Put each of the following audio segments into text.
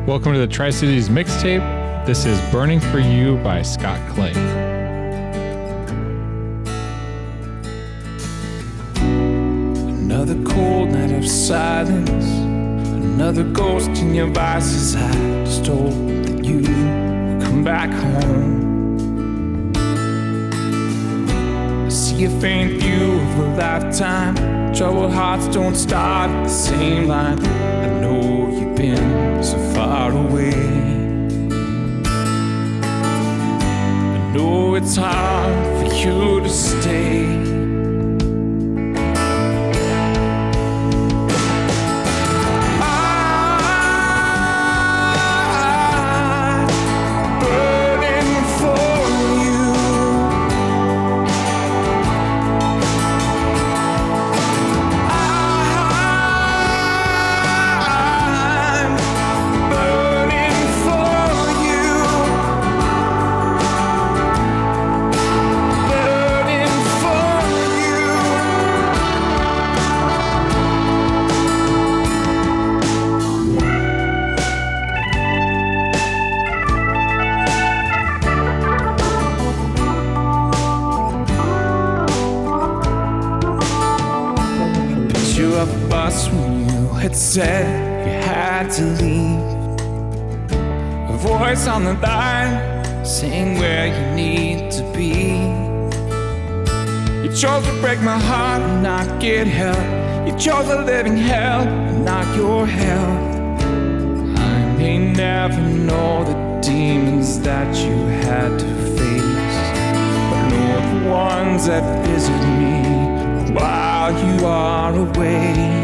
Welcome to the Tri-Cities Mixtape. This is Burning for You by Scott Clay. Another cold night of silence, another ghost in your vices. I just hope that you will come back home. I see a faint view of a lifetime. Troubled hearts don't start at the same line. I know you've been so far away. I know it's hard for you to stay. It said you had to leave. A voice on the line saying where you need to be. You chose to break my heart and not get help. You chose a living hell and not your health. I may never know the demons that you had to face, but know the ones that visit me while you are away.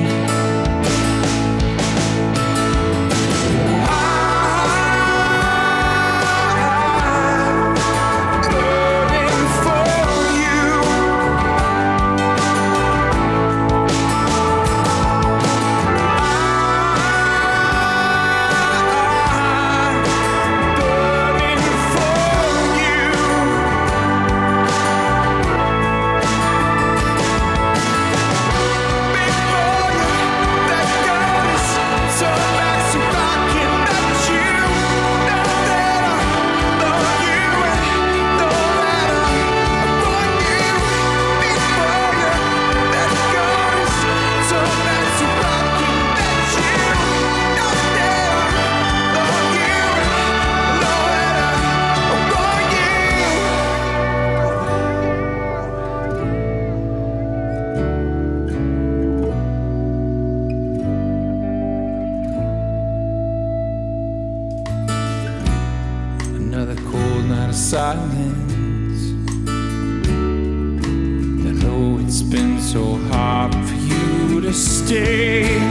Silence. I know it's been so hard for you to stay.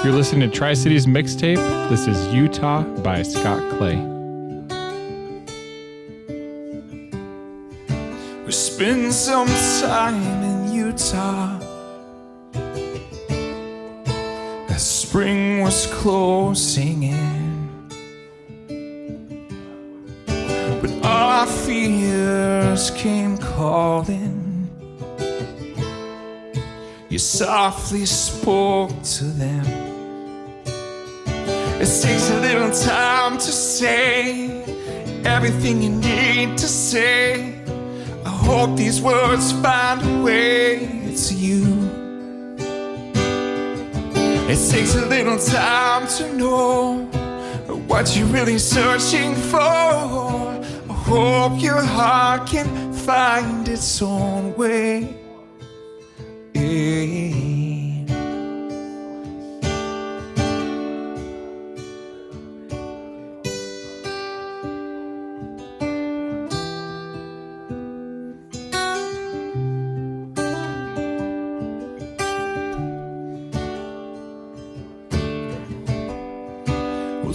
You're listening to Tri-Cities Mixtape. This is Utah by Scott Clay. We spent some time in Utah as spring was closing in, but our fears came calling. You softly spoke to them. It takes a little time to say everything you need to say. I hope these words find a way to you. It takes a little time to know what you're really searching for. I hope your heart can find its own way. Yeah.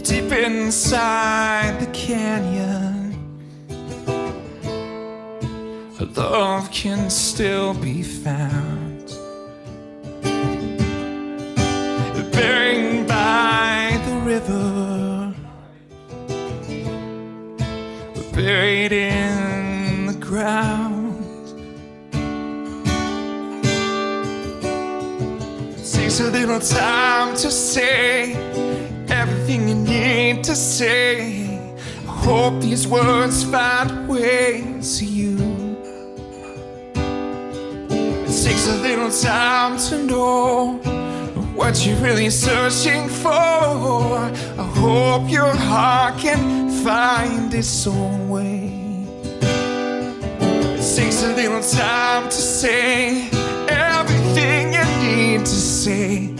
deep inside the canyon, love can still be found, buried by the river, buried in the ground. It takes a little time to say everything you need to say. I hope these words find ways to you. It takes a little time to know what you're really searching for. I hope your heart can find its own way. It takes a little time to say everything you need to say.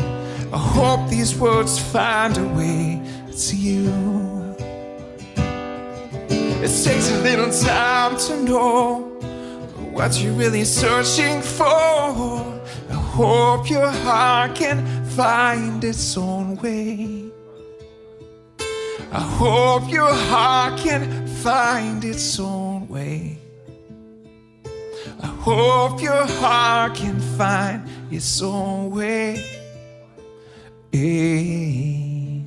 I hope these words find a way to you. It takes a little time to know what you're really searching for. I hope your heart can find its own way. I hope your heart can find its own way. I hope your heart can find its own way. Ooh.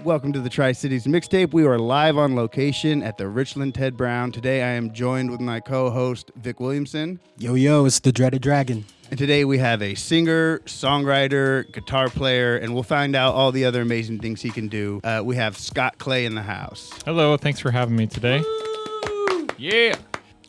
Welcome to the Tri-Cities Mixtape. We are live on location at the Richland Ted Brown. Today I am joined with my co-host, Vic Williamson. Yo, it's the Dreaded Dragon. And today we have a singer, songwriter, guitar player, and we'll find out all the other amazing things he can do. We have Scott Clay in the house. Hello, thanks for having me today. Woo! Yeah.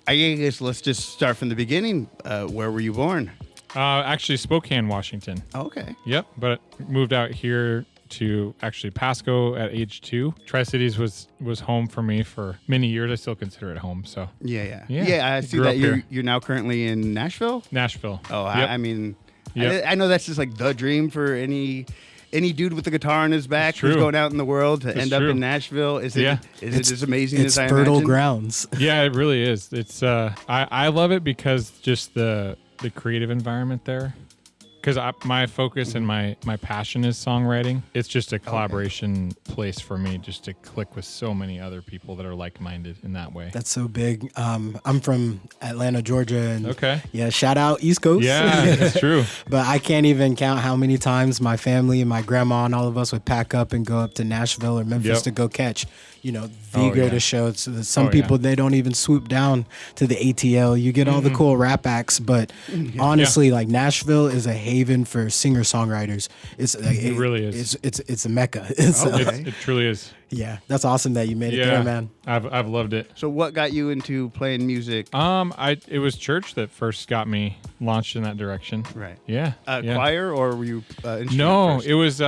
I guess let's just start from the beginning. Where were you born? Actually, Spokane, Washington. Okay. Yep, but moved out here to actually Pasco at age 2. Tri-Cities was home for me for many years. I still consider it home. So Yeah, Yeah, I see grew that up here. you're now currently in Nashville. Nashville. Oh, Yep. I mean, Yep. I know that's just like the dream for any dude with a guitar on his back It's who's true. going out in the world to It's end up true. in Nashville. Is Yeah. it as amazing It's as I fertile imagine? grounds. Yeah, it really is. It's I love it because just the creative environment there. Because my focus and my passion is songwriting. It's just a collaboration place for me, just to click with so many other people that are like-minded in that way. That's so big. I'm from Atlanta, Georgia, and Okay. yeah, shout out East Coast. Yeah, it's true. But I can't even count how many times my family and my grandma and all of us would pack up and go up to Nashville or Memphis Yep. to go catch, the Oh, greatest yeah. show. So some Oh, people, yeah. they don't even swoop down to the ATL. You get all the cool rap acts, but honestly, like Nashville is a haven for singer-songwriters. It's like, It really is. It's a mecca. It's, Okay. It truly is. yeah, that's awesome that you made it Yeah, there, man. I've loved it. So what got you into playing music? It was church that first got me launched in that direction. Right. Yeah. yeah. Choir, or were you instrument No, first?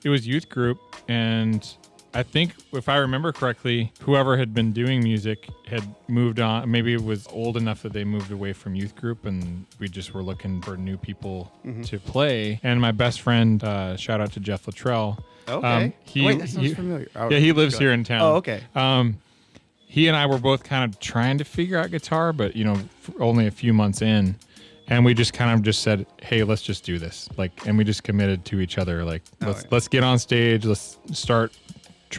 it was youth group, and I think if I remember correctly, whoever had been doing music had moved on. Maybe it was old enough that they moved away from youth group, and we just were looking for new people to play. And my best friend, shout out to Jeff Luttrell. Okay. Wait, that sounds familiar. Oh, Yeah, he lives go here ahead. in town. Oh, okay. He and I were both kind of trying to figure out guitar, but only a few months in. And we just kind of just said, "Hey, let's just do this." And we just committed to each other. Let's get on stage. Let's start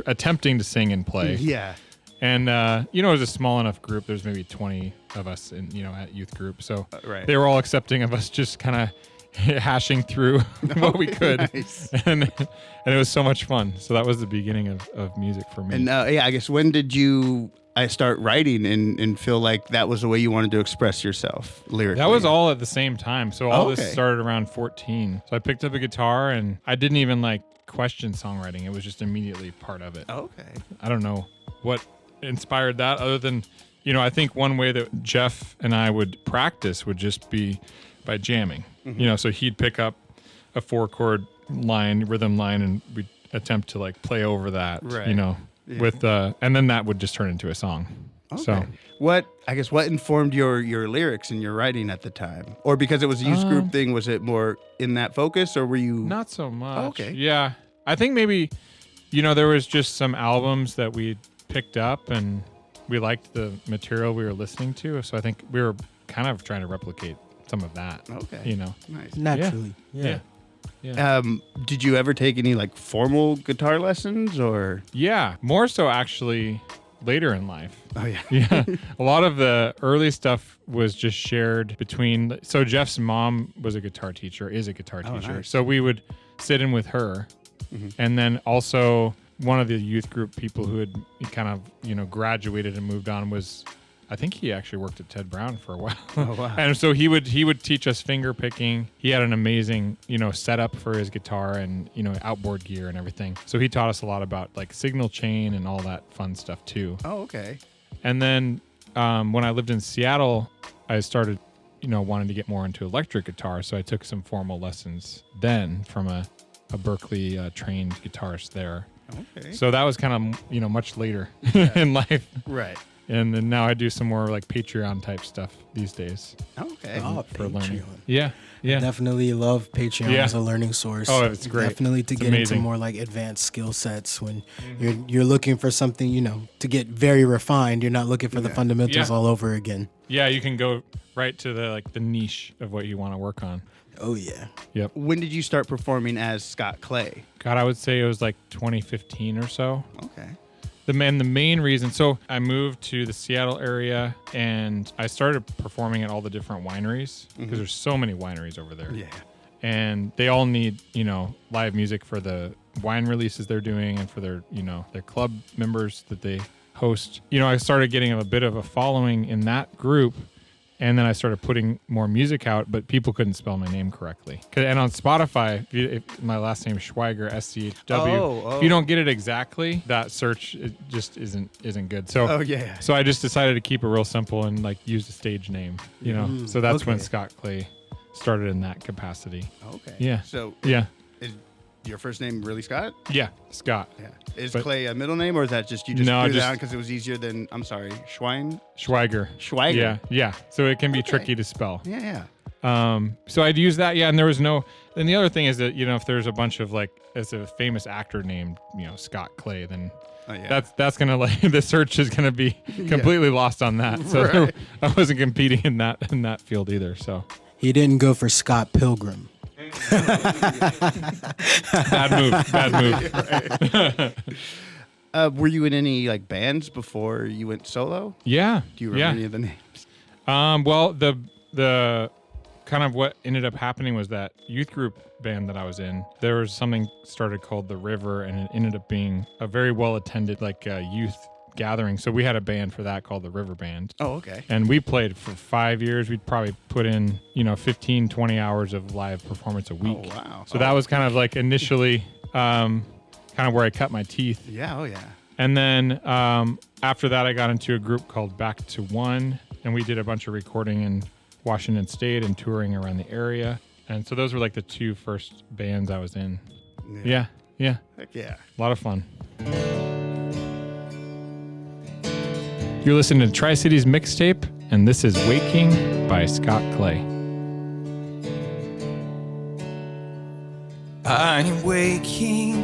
attempting to sing and play. Yeah. And it was a small enough group. There's maybe 20 of us at youth group. So Right. they were all accepting of us just kind of hashing through what we could. Nice. And it was so much fun. So that was the beginning of music for me. And I guess when did you start writing and feel like that was the way you wanted to express yourself lyrically? That was all at the same time. So all Okay. this started around 14. So I picked up a guitar, and I didn't even question songwriting. It was just immediately part of it. Okay. I don't know what inspired that, other than, I think one way that Jeff and I would practice would just be by jamming. So he'd pick up a 4-chord rhythm line, and we'd attempt to play over that, Right. Yeah. With and then that would just turn into a song. Okay. So What informed your lyrics and your writing at the time? Or because it was a youth group thing, was it more in that focus, or were you not so much. Okay. Yeah. I think maybe, there was just some albums that we picked up, and we liked the material we were listening to. So I think we were kind of trying to replicate some of that. Okay. You know. Nice. Naturally. Yeah. Did you ever take any like formal guitar lessons or? Yeah, more so actually later in life. Oh yeah. Yeah. A lot of the early stuff was just shared between. So Jeff's mom was a guitar teacher, is a guitar teacher. Nice. So we would sit in with her. And then also one of the youth group people who had kind of, graduated and moved on was, I think he actually worked at Ted Brown for a while. Oh, wow. And so he would teach us finger picking. He had an amazing, setup for his guitar and, outboard gear and everything. So he taught us a lot about like signal chain and all that fun stuff too. Oh, okay. And then when I lived in Seattle, I started, wanting to get more into electric guitar. So I took some formal lessons then from a Berkeley trained guitarist there. Okay. So that was kind of, much later in life. Right. And then now I do some more like Patreon type stuff these days Okay. Oh, for learning. Patreon. Yeah. Yeah. Definitely love Patreon Yeah. as a learning source. Oh, it's great. Definitely to It's get amazing. into more like advanced skill sets when you're looking for something, to get very refined. You're not looking for the fundamentals Yeah. all over again. Yeah. You can go right to the niche of what you want to work on. Oh yeah. Yep. When did you start performing as Scott Clay? God, I would say it was like 2015 or so. Okay. The main reason, so I moved to the Seattle area and I started performing at all the different wineries because there's so many wineries over there. Yeah. And they all need, live music for the wine releases they're doing and for their, their club members that they host. I started getting a bit of a following in that group. And then I started putting more music out, but people couldn't spell my name correctly. And on Spotify, if my last name is Schweiger, SCHW. Oh. If you don't get it exactly, that search just isn't good. So, Oh, yeah. So I just decided to keep it real simple and like use the stage name. So that's when okay. Scott Clay started in that capacity. Okay. Yeah. So Yeah, is your first name really Scott? yeah, Scott Yeah. Is But- Clay a middle name, or is that just you just No, threw just- that because it was easier than Schweiger. Schweiger? Yeah. So it can be Okay. tricky to spell. Yeah. So I'd use that, yeah. And there was no. And the other thing is that if there's a bunch of like, as a famous actor named Scott Clay, then Oh, yeah. that's gonna like the search is gonna be completely lost on that. So Right. I wasn't competing in that field either. So He didn't go for Scott Pilgrim. bad move. Were you in any like bands before you went solo? Yeah. Do you remember any of the names? Well, the kind of what ended up happening was that youth group band that I was in, there was something started called The River, and it ended up being a very well attended like youth gathering. So we had a band for that called the River Band. Oh, okay. And we played for 5 years. We'd probably put in, 15, 20 hours of live performance a week. Oh, wow. So that was kind of like initially kind of where I cut my teeth. Yeah. Oh, yeah. And then after that, I got into a group called Back to One, and we did a bunch of recording in Washington State and touring around the area. And so those were like the two first bands I was in. Yeah. Heck yeah. A lot of fun. You're listening to Tri-Cities Mixtape, and this is Waking by Scott Clay. I'm waking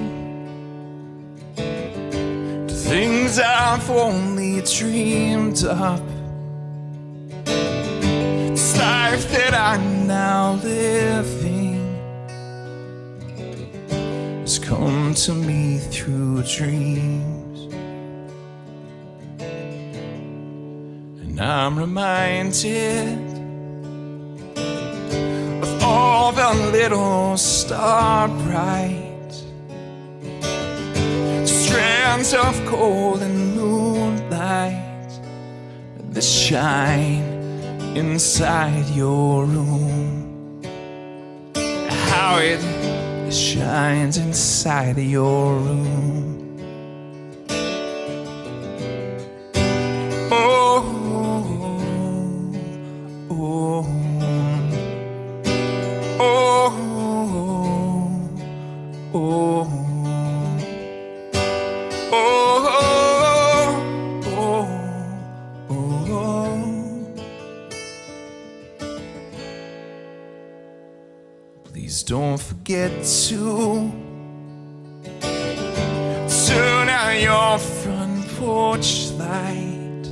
to things I've only dreamed up. This life that I'm now living has come to me through dreams, and I'm reminded of all the little star bright strands of golden moonlight that shine inside your room. How it shines inside your room. Oh, oh, oh, oh, oh, oh, oh. Please don't forget to turn out your front porch light.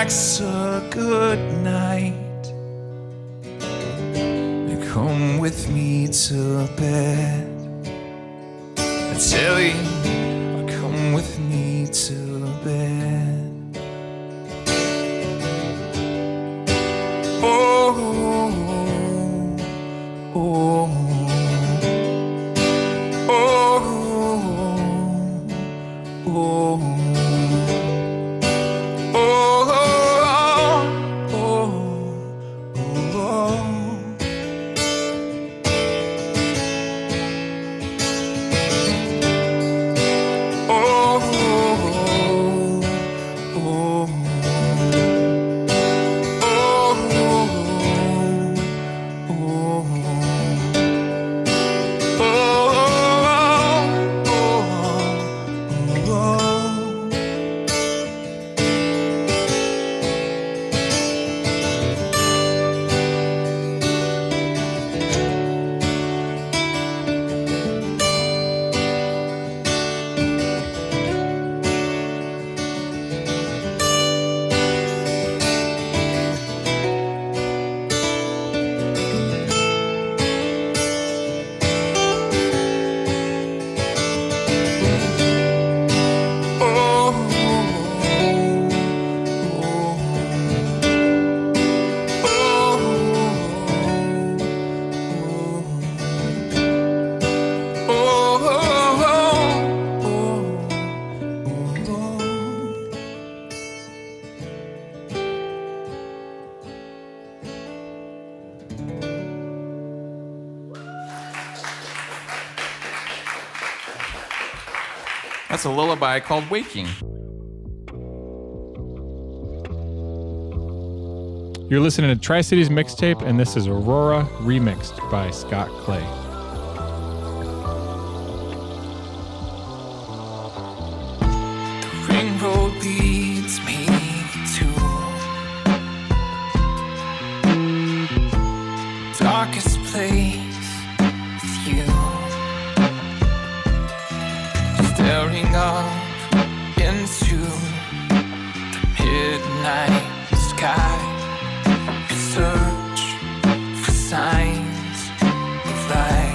life's a good night. Come with me to bed. I tell you, come with me to bed. Oh, oh, oh, oh, oh. That's a lullaby called Waking. You're listening to Tri-Cities Mixtape, and this is Aurora remixed by Scott Clay. The ring road leads me to darkest place with you. Staring up into the midnight sky, you search for signs of life.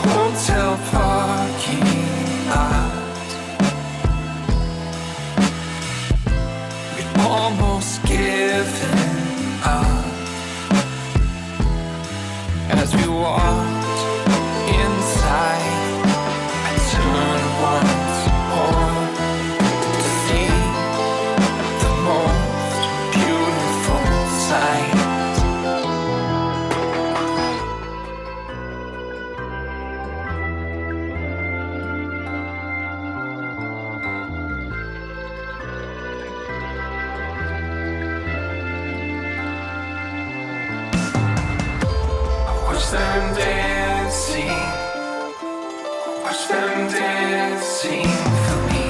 Hotel parking lot, we'd almost given up as we walked inside. I turned once more to see the most beautiful sight. Watch them dancing, watch them dancing for me.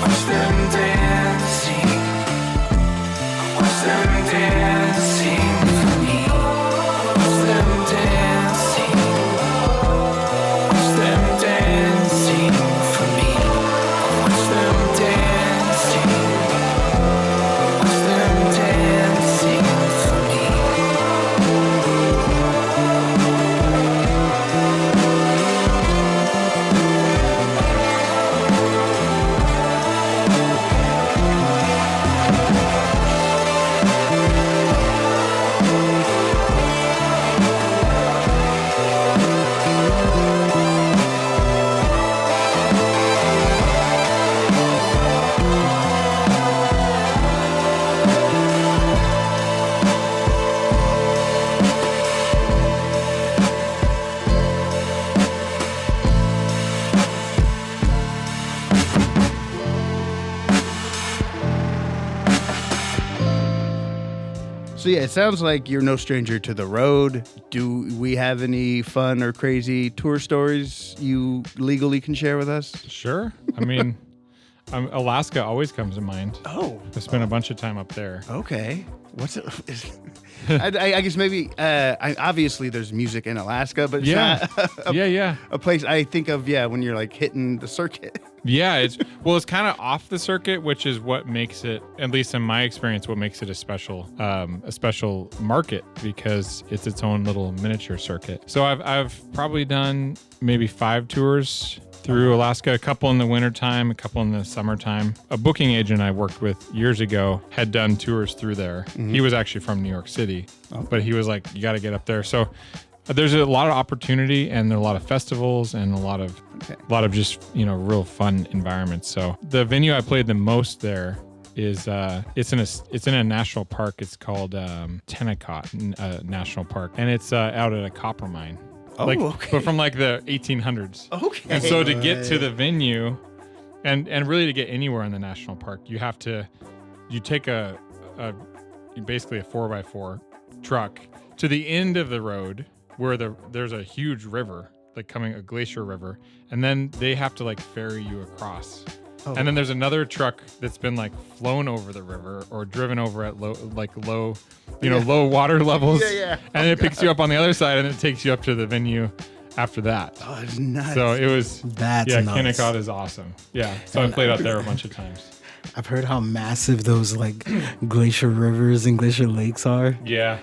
Watch them dancing, watch them dancing for me. Watch them dancing, watch them dancing for me. Watch them dancing, watch them dancing for me. So yeah, it sounds like you're no stranger to the road. Do we have any fun or crazy tour stories you legally can share with us? Sure. I mean, Alaska always comes to mind. Oh, I spent a bunch of time up there. okay. What's it? I guess maybe. Obviously, there's music in Alaska, but it's not a place I think of. Yeah, when you're like hitting the circuit. Yeah, it's kind of off the circuit, which is what makes it, at least in my experience, what makes it a special market, because it's its own little miniature circuit. So I've probably done maybe 5 tours through Alaska, a couple in the wintertime, a couple in the summertime. A booking agent I worked with years ago had done tours through there. Mm-hmm. He was actually from New York City, but he was like, you got to get up there. So there's a lot of opportunity, and there are a lot of festivals and a lot of just, real fun environments. So the venue I played the most there is it's in a national park. It's called Tennecote National Park, and it's out at a copper mine. Okay. But from like the 1800s. Okay. And so to get to the venue, and really to get anywhere in the national park, you take basically a 4x4 truck to the end of the road where there's a huge river, like a glacier river, and then they have to like ferry you across. Oh. And then there's another truck that's been like flown over the river or driven over at low water levels. Yeah. And it picks you up on the other side, and it takes you up to the venue after that. Oh, it's nuts. So it was. That's nuts. Kennecott is awesome. Yeah. So I played out there a bunch of times. I've heard how massive those like glacier rivers and glacier lakes are. Yeah.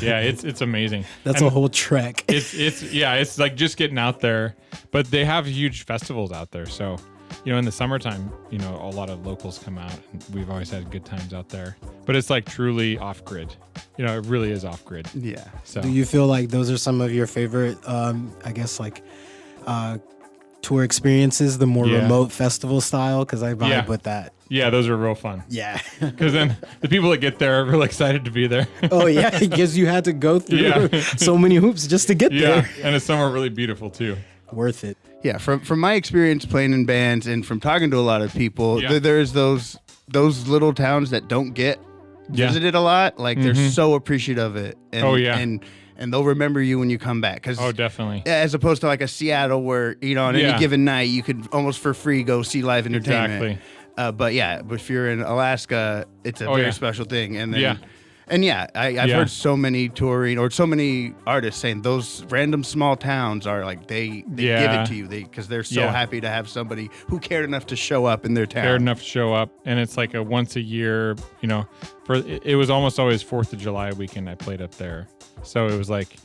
Yeah, it's amazing. That's a whole trek. It's like just getting out there, but they have huge festivals out there. So, in the summertime, a lot of locals come out, and we've always had good times out there. But it's like truly off grid. It really is off grid. Yeah. So do you feel like those are some of your favorite, tour experiences, the more remote festival style? Because I vibe with that. Yeah, those are real fun. Yeah. Because then the people that get there are really excited to be there. Oh, yeah, because you had to go through so many hoops just to get there. Yeah, and it's somewhere really beautiful, too. Worth it. Yeah, from my experience playing in bands and from talking to a lot of people, there's those little towns that don't get visited a lot. Like, they're so appreciative of it. And, and they'll remember you when you come back. Definitely. As opposed to like a Seattle where, on any given night, you could almost for free go see live entertainment. Exactly. But if you're in Alaska, it's a very special thing. And then, I've heard so many touring or so many artists saying those random small towns are like they give it to you because they're so happy to have somebody who cared enough to show up in their town. Cared enough to show up, and it's like a once a year. It was almost always 4th of July weekend I played up there, so it was like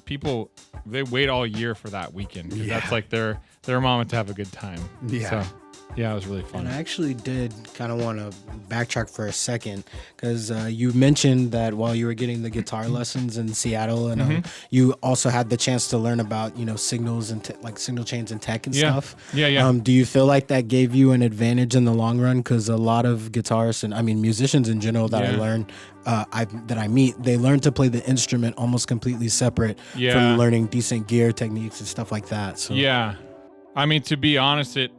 people they wait all year for that weekend because that's like their moment to have a good time. Yeah. So, yeah, it was really fun. And I actually did kind of want to backtrack for a second because you mentioned that while you were getting the guitar lessons in Seattle, and you also had the chance to learn about signals and like signal chains and tech and stuff. Yeah. Do you feel like that gave you an advantage in the long run? Because a lot of guitarists and musicians in general that I learn. That I meet, they learn to play the instrument almost completely separate from learning decent gear techniques and stuff like that. So to be honest, it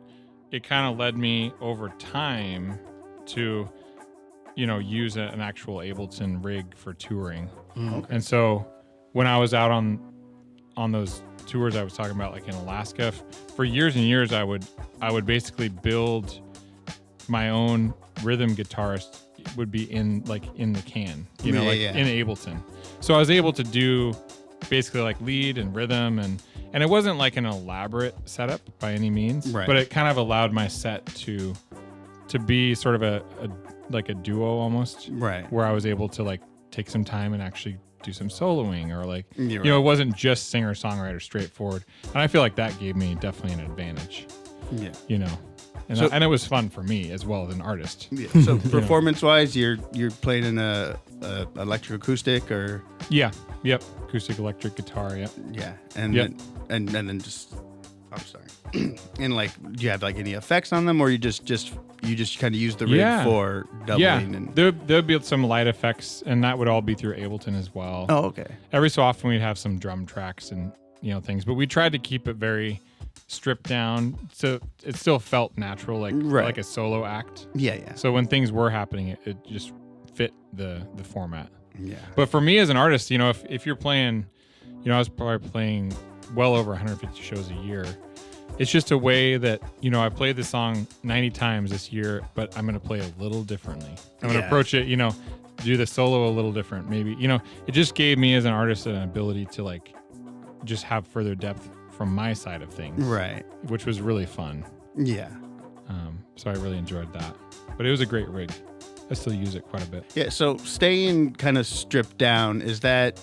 kind of led me over time to, use an actual Ableton rig for touring. Okay. And so when I was out on those tours I was talking about, like in Alaska, for years and years, I would basically build my own rhythm guitarist would be in the can, in Ableton. So I was able to do basically like lead and rhythm and it wasn't like an elaborate setup by any means, but it kind of allowed my set to be sort of a duo almost, where I was able to like take some time and actually do some soloing or like, it wasn't just singer-songwriter straightforward. And I feel like that gave me definitely an advantage. Yeah. And it was fun for me as well as an artist. Yeah. So performance-wise, you're playing in a electroacoustic or? Yeah. Yep. Acoustic electric guitar. Yep. Yeah. And then just, I'm sorry. And like, do you have like any effects on them, or you just kind of use the rig for doubling? Yeah. And there'd be some light effects, and that would all be through Ableton as well. Oh, okay. Every so often we'd have some drum tracks and things, but we tried to keep it very stripped down so it still felt natural, like a solo act. Yeah. So when things were happening, it just fit the format. Yeah. But for me as an artist, if you're playing, I was probably playing well over 150 shows a year. it's just a way that, I played the song 90 times this year, but I'm going to play a little differently. I'm going to approach it, do the solo a little different. Maybe, it just gave me as an artist an ability to like just have further depth from my side of things. Right. Which was really fun. Yeah. So I really enjoyed that. But it was a great rig. I still use it quite a bit. Yeah, so staying kind of stripped down, is that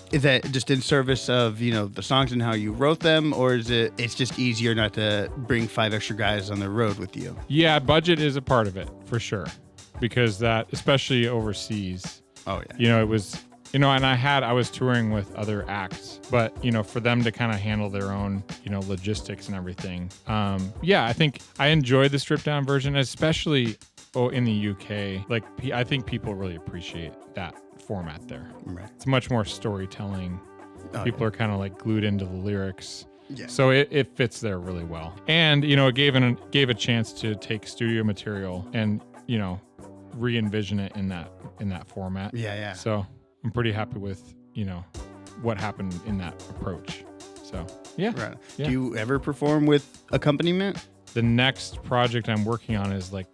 just in service of, the songs and how you wrote them, or it's just easier not to bring 5 extra guys on the road with you? Yeah, budget is a part of it for sure. Because that, especially overseas. Oh yeah. It was, and I was touring with other acts, but for them to kind of handle their own, logistics and everything. I think I enjoyed the stripped down version, especially in the UK. Like, I think people really appreciate that format there. Right. It's much more storytelling. People are kind of like glued into the lyrics. Yeah. So it fits there really well. And, it gave a chance to take studio material and, re-envision it in that format. Yeah. So I'm pretty happy with, what happened in that approach. So, yeah. Right. Yeah. Do you ever perform with accompaniment? The next project I'm working on is like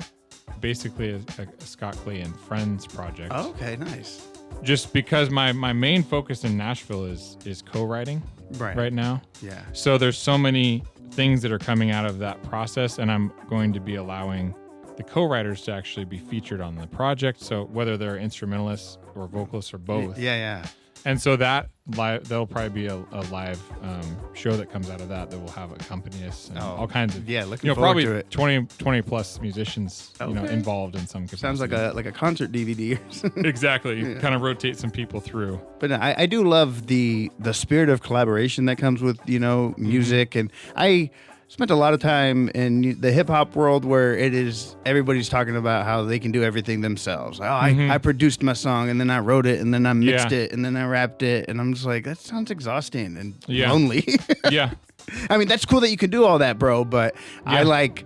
basically a Scott Clay and Friends project. Oh, okay, nice. Just because my main focus in Nashville is co-writing right now. Yeah. So there's so many things that are coming out of that process, and I'm going to be allowing the co-writers to actually be featured on the project. So whether they're instrumentalists or vocalists or both. Yeah. And so there'll probably be a live show that comes out of that will have accompanists and all kinds of looking forward to it. 20 plus musicians involved in some capacity. Sounds like a concert DVD or something. Exactly. Kind of rotate some people through. But I do love the spirit of collaboration that comes with music, and I spent a lot of time in the hip hop world where everybody's talking about how they can do everything themselves. I produced my song, and then I wrote it, and then I mixed it, and then I rapped it, and I'm just like, that sounds exhausting and lonely. Yeah. I mean, that's cool that you can do all that, bro, but I like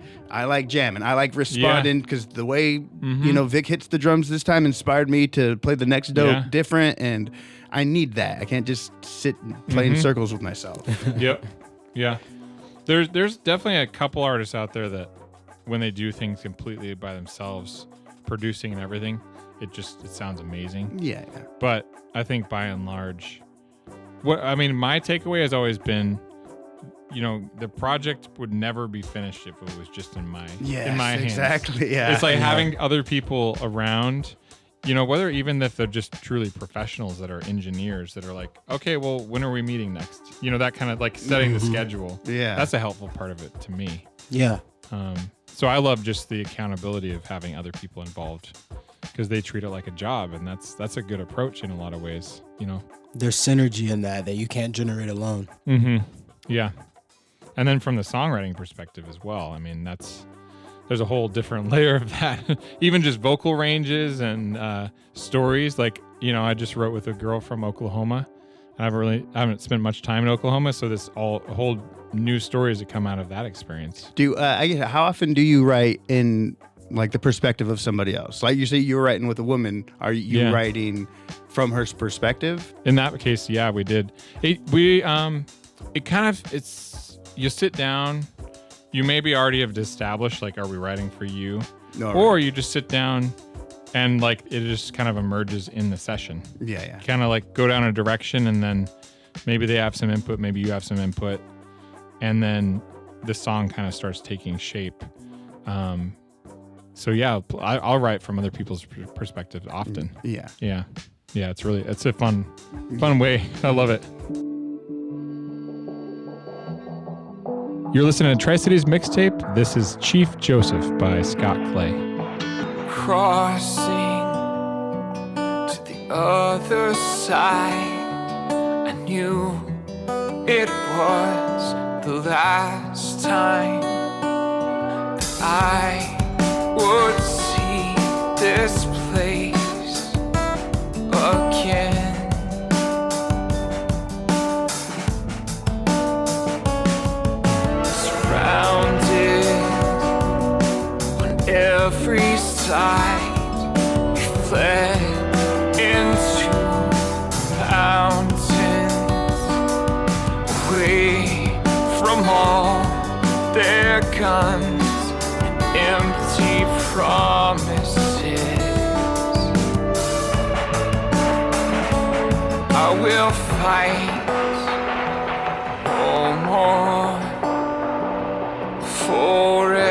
jamming. I like responding because the way Vic hits the drums this time inspired me to play the next note different, and I need that. I can't just sit and play in circles with myself. Yep. Yeah. There's definitely a couple artists out there that when they do things completely by themselves, producing and everything, it sounds amazing. Yeah. But I think by and large, my takeaway has always been, the project would never be finished if it was just in my hands. Exactly. Yeah. It's like having other people around, whether even if they're just truly professionals that are engineers that are like, okay, well, when are we meeting next? That kind of like setting the schedule. Yeah. That's a helpful part of it to me. Yeah. So I love just the accountability of having other people involved because they treat it like a job, and that's a good approach in a lot of ways, There's synergy in that you can't generate alone. Mm-hmm. Yeah. And then from the songwriting perspective as well, there's a whole different layer of that. Even just vocal ranges and stories. Like, I just wrote with a girl from Oklahoma. I haven't spent much time in Oklahoma, so a whole new stories that come out of that experience. How often do you write in like the perspective of somebody else? Like you say you were writing with a woman. Are you writing from her perspective? In that case, yeah, we did. You sit down, you maybe already have established, like, are we writing for you? No, or you just sit down and, like, it just kind of emerges in the session. Yeah. Kind of, like, go down a direction, and then maybe they have some input, maybe you have some input, and then the song kind of starts taking shape. So, yeah, I'll write from other people's perspectives often. Yeah. Yeah. Yeah, it's a fun way. I love it. You're listening to Tri-Cities Mixtape. This is Chief Joseph by Scott Clay. Crossing to the other side, I knew it was the last time that I would see this place again. Every side we fled into mountains, away from all their their guns and empty promises. I will fight no more forever.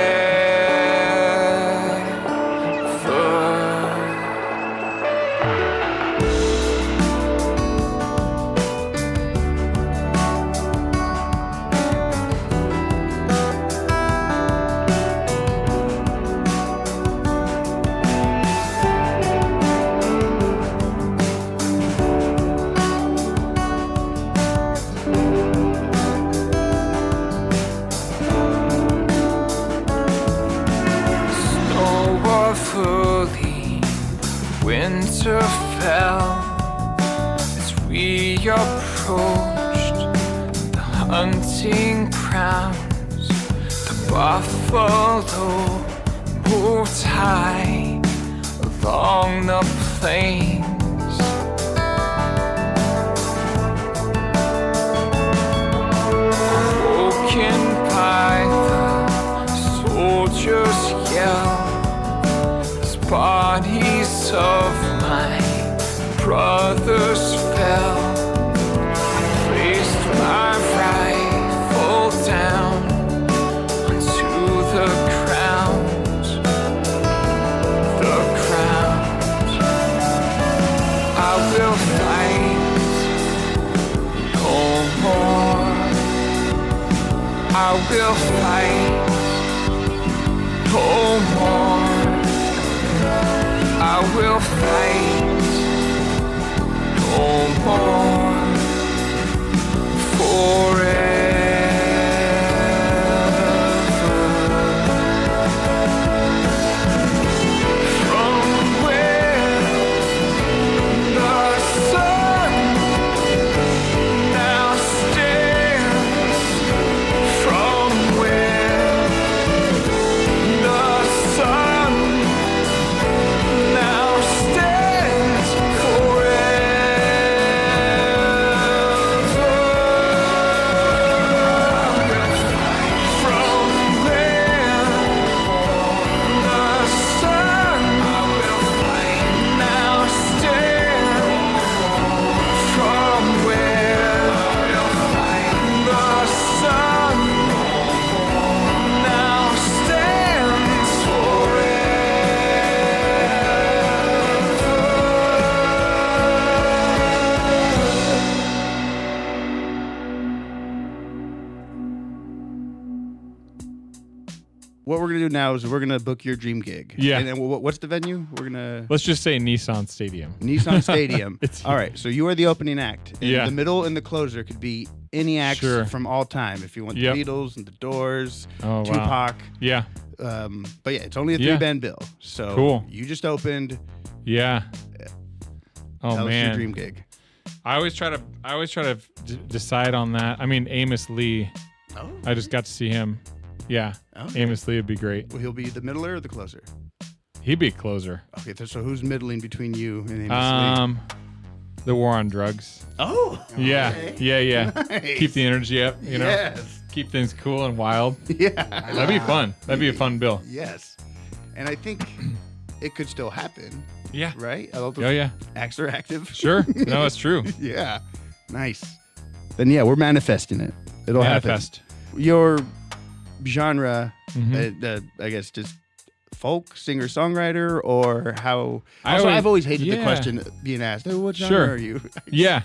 Winter fell as we approached the hunting grounds. The buffalo moved high along the plains. Awoken by the soldiers' yell, bodies of my brothers fell. Placed my rifle down onto the ground. The ground. I will fight no more. I will fight no more. I will fight no more forever. From where the sun now stands, from where the sun now stands What we're gonna do now is we're gonna book your dream gig. Yeah. And what's the venue? We're gonna Let's just say Nissan Stadium. Nissan Stadium. All right. So you are the opening act. And Yeah. The middle and the closer could be any acts Sure. from all time. If you want Yep. the Beatles and the Doors, Oh, wow. Tupac. Yeah. But yeah, it's only a Yeah. 3-band bill. So Cool. you just opened. Yeah. Oh That was your man. dream gig. I always try to decide on that. I mean, Amos Lee. Oh. I just got to see him. Yeah. Okay. Amos Lee would be great. Well, he'll be the middler or the closer? He'd be a closer. Okay, so who's middling between you and Amos Lee? The war on drugs. Oh. Yeah. okay. Yeah. Nice. Keep the energy up, you know. Yes. Keep things cool and wild. Yeah. That'd be fun. That'd be a fun bill. Yes. And I think it could still happen, Yeah. right? All those Oh yeah. acts are active. Sure. No, it's true. Yeah. Nice. Then yeah, we're manifesting it. It'll Manifest. happen. Your genre, Mhm. I guess, just folk singer songwriter, or how? I've always hated the yeah. question being asked. Oh, what genre Sure. are you? Yeah.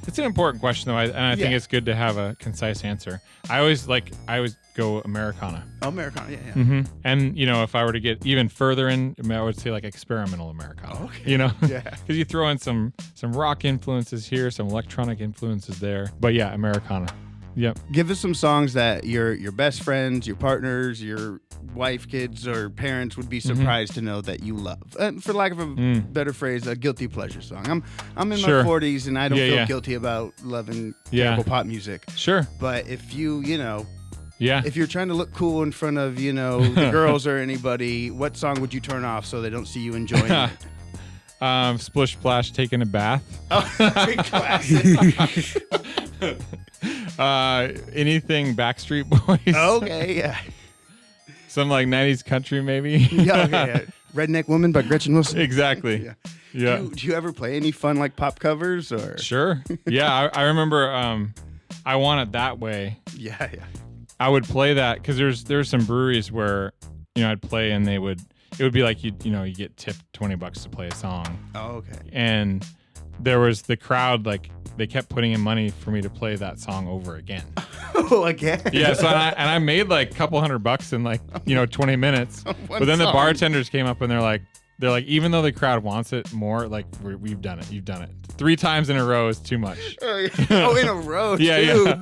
It's an important question though, and I think Yeah. it's good to have a concise answer. I always go Americana. Oh, Americana. Yeah. Mm-hmm. And if I were to get even further in, I would say like experimental Americana. Okay. Yeah, Yeah. because you throw in some rock influences here, some electronic influences there. But yeah, Americana. Yep. Give us some songs that your best friends, your partners, your wife, kids, or parents would be surprised to know that you love. For lack of a better phrase, a guilty pleasure song. I'm in Sure. my 40s and I don't Yeah, feel yeah. guilty about loving Yeah. terrible pop music. Sure. But if Yeah. if you're trying to look cool in front of the girls or anybody, what song would you turn off so they don't see you enjoying it? Splish Splash, taking a bath. Oh, classic. Anything Backstreet Boys. Okay, yeah. Some like 90s country maybe. Yeah. Redneck Woman by Gretchen Wilson. Exactly. Yeah. Do you ever play any fun like pop covers or? Sure. Yeah, I remember I Want It That Way. Yeah. I would play that because there's some breweries where, I'd play and it would be like you get tipped $20 to play a song. Oh, okay. And there was the crowd, like they kept putting in money for me to play that song over again. Oh, again? Yeah, so I made like a couple $100 in like 20 minutes. But then the bartenders came up and they're like, even though the crowd wants it more, like we've done it. You've done it 3 times in a row is too much. Oh, in a row. Yeah.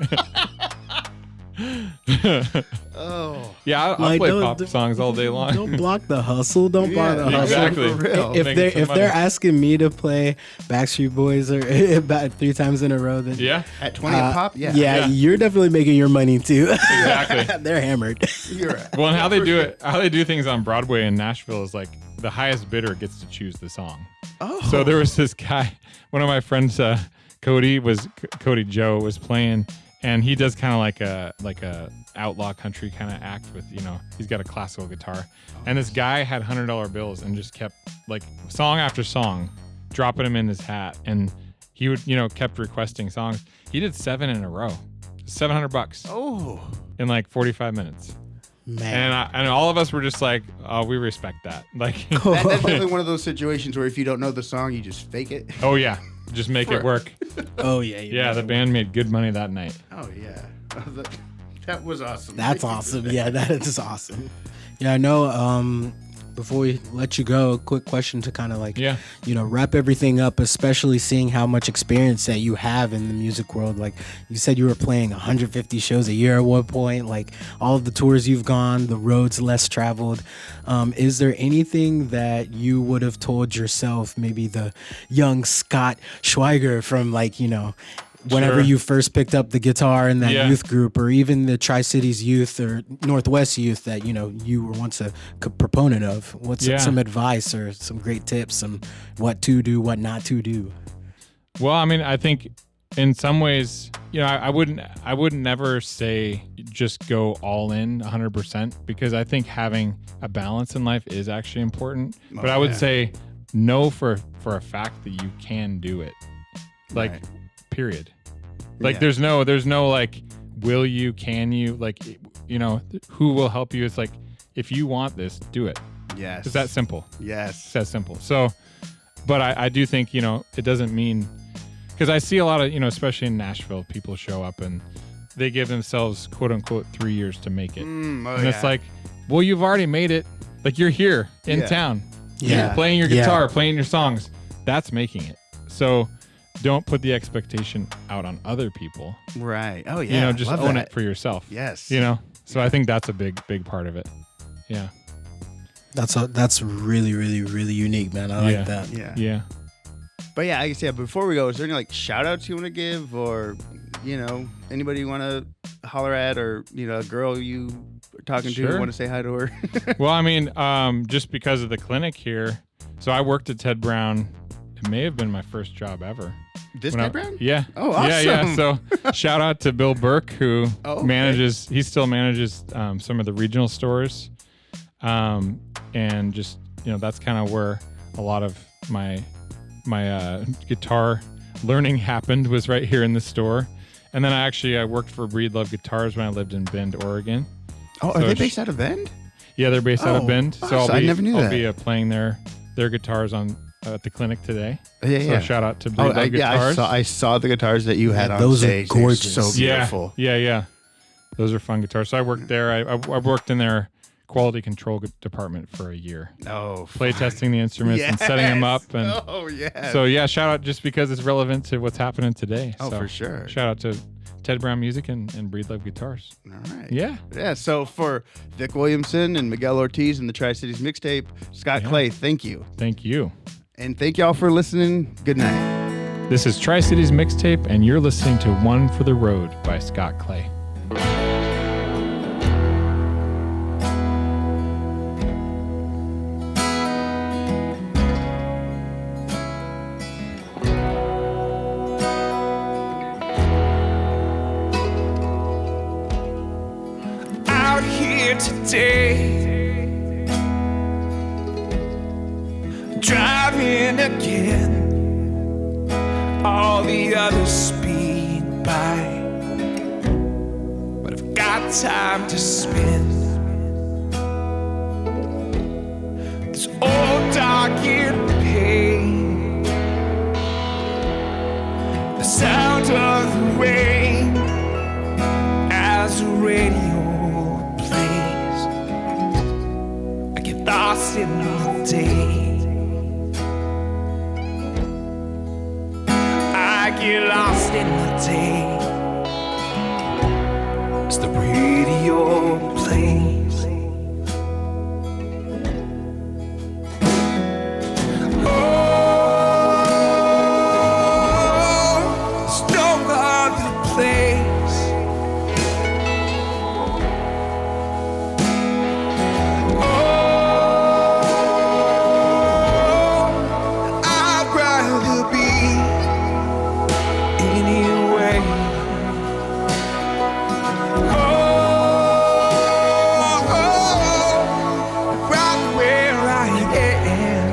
Oh. Yeah, I'll play pop songs all day long. Don't block the hustle. Don't block the hustle. Exactly. For real. If they're asking me to play Backstreet Boys or about 3 times in a row, then at 20 a pop, you're definitely making your money too. Exactly. They're hammered. You're right. Well, and how they do things on Broadway in Nashville is like the highest bidder gets to choose the song. Oh. So there was this guy, one of my friends, Cody Joe was playing. And he does kind of like a outlaw country kind of act with, he's got a classical guitar. And this guy had $100 bills and just kept like song after song, dropping them in his hat. And he would, kept requesting songs. He did 7 in a row, $700. Oh. In like 45 minutes. Man. And all of us were just like, oh, we respect that. Like That's definitely one of those situations where if you don't know the song, you just fake it. Oh yeah. Just make it work. Oh yeah. Yeah, the band made good money that night. Oh yeah. That was awesome. That's awesome. Yeah, that is awesome. Yeah, I know. Before we let you go, a quick question to kind of like, wrap everything up, especially seeing how much experience that you have in the music world. Like you said, you were playing 150 shows a year at one point, like all of the tours you've gone, the roads less traveled. Is there anything that you would have told yourself, maybe the young Scott Schweiger from like, whenever you first picked up the guitar in that youth group, or even the Tri-Cities youth or Northwest youth that, you were once a proponent of? What's some advice or some great tips on what to do, what not to do? Well, I mean, I think in some ways, I wouldn't never say just go all in 100%, because I think having a balance in life is actually important. But I would say know for a fact that you can do it. Like, period. Like there's no like, will you, can you, like, who will help you? It's like, if you want this, do it. Yes. It's that simple. Yes. It's that simple. So, but I do think, it doesn't mean, because I see a lot of, especially in Nashville, people show up and they give themselves quote unquote 3 years to make it. It's like, well, you've already made it. Like you're here in town. Yeah. You're playing your guitar, playing your songs. That's making it. So don't put the expectation out on other people. Right. Oh yeah. Just own it for yourself. Yes. So I think that's a big part of it. Yeah. That's really, really, really unique, man. I like that. Yeah. But yeah, I guess before we go, is there any like shout outs you want to give, or anybody you want to holler at, or a girl you are talking to want to say hi to her? Well, I mean, just because of the clinic here. So I worked at Ted Brown. It may have been my first job ever. Ted Brown? Yeah. Oh, awesome. Yeah. So shout out to Bill Burke, who he still manages some of the regional stores. And just, that's kind of where a lot of my guitar learning happened, was right here in the store. And then I worked for Breed Love Guitars when I lived in Bend, Oregon. Oh, are they based out of Bend? Yeah, they're based out of Bend. So I never knew that. I'll be playing their guitars at the clinic today. Yeah. So shout out to Breed Love Guitars. I saw the guitars that you had on those stage. Those are gorgeous. They're so beautiful. Yeah. Those are fun guitars. So I worked there. I worked in their quality control department for a year. Oh, play testing the instruments and setting them up. And so shout out, just because it's relevant to what's happening today. Oh, so for sure. Shout out to Ted Brown Music and Breed Love Guitars. All right. Yeah. So for Vic Williamson and Miguel Ortiz and the Tri-Cities Mixtape, Scott Clay, thank you. Thank you. And thank y'all for listening. Good night. This is Tri-Cities Mixtape, and you're listening to One for the Road by Scott Clay. Out here today, the others speed by, but I've got time to spend. This old darkened pain, the sound of the rain as the radio plays. I get lost in the day. I get lost in the day as the radio plays. Oh, there's no other place. Oh, I'd rather be anyway. Oh, right where I am.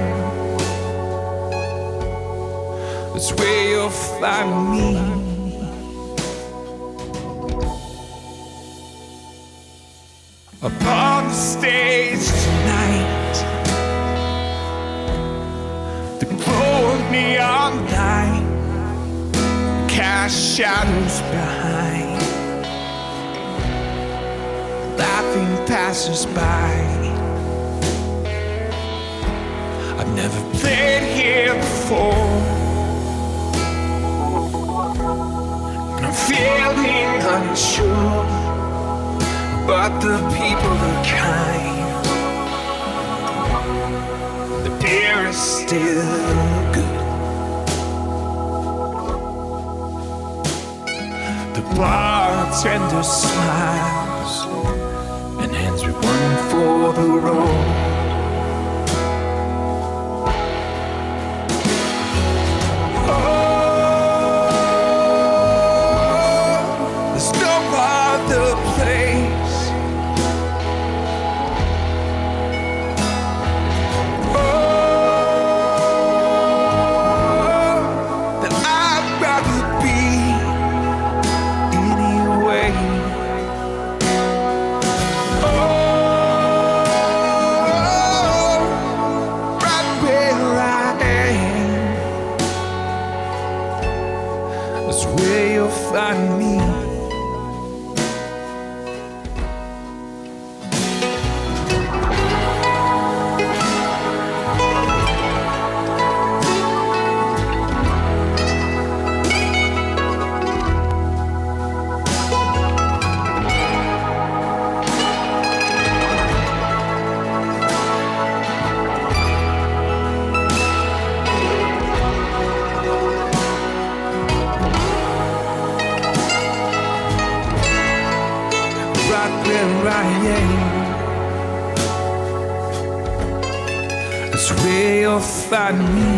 That's where you'll find me. Upon the stage tonight, the glow of neon light cast shadows behind, laughing passers-by. I've never played here before, and I'm feeling unsure, but the people are kind, the beer is still good. The bartender smiles and hands me one for the road. Oh, there's no other place. Oh, that I'd rather be anyway. Oh, right where I am. That's where you'll find me. Right where I am. That's where you'll find me.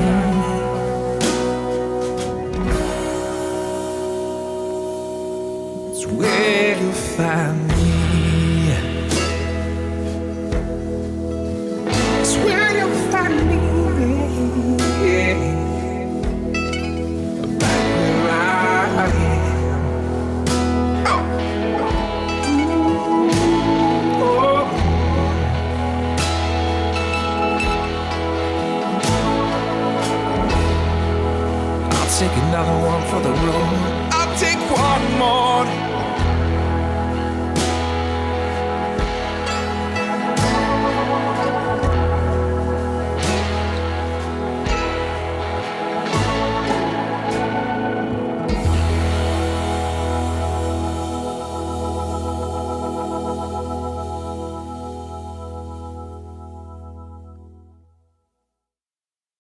That's where you'll find me. That's where you'll find me. Yeah. Right where I am. Take another one for the road. I'll take one more.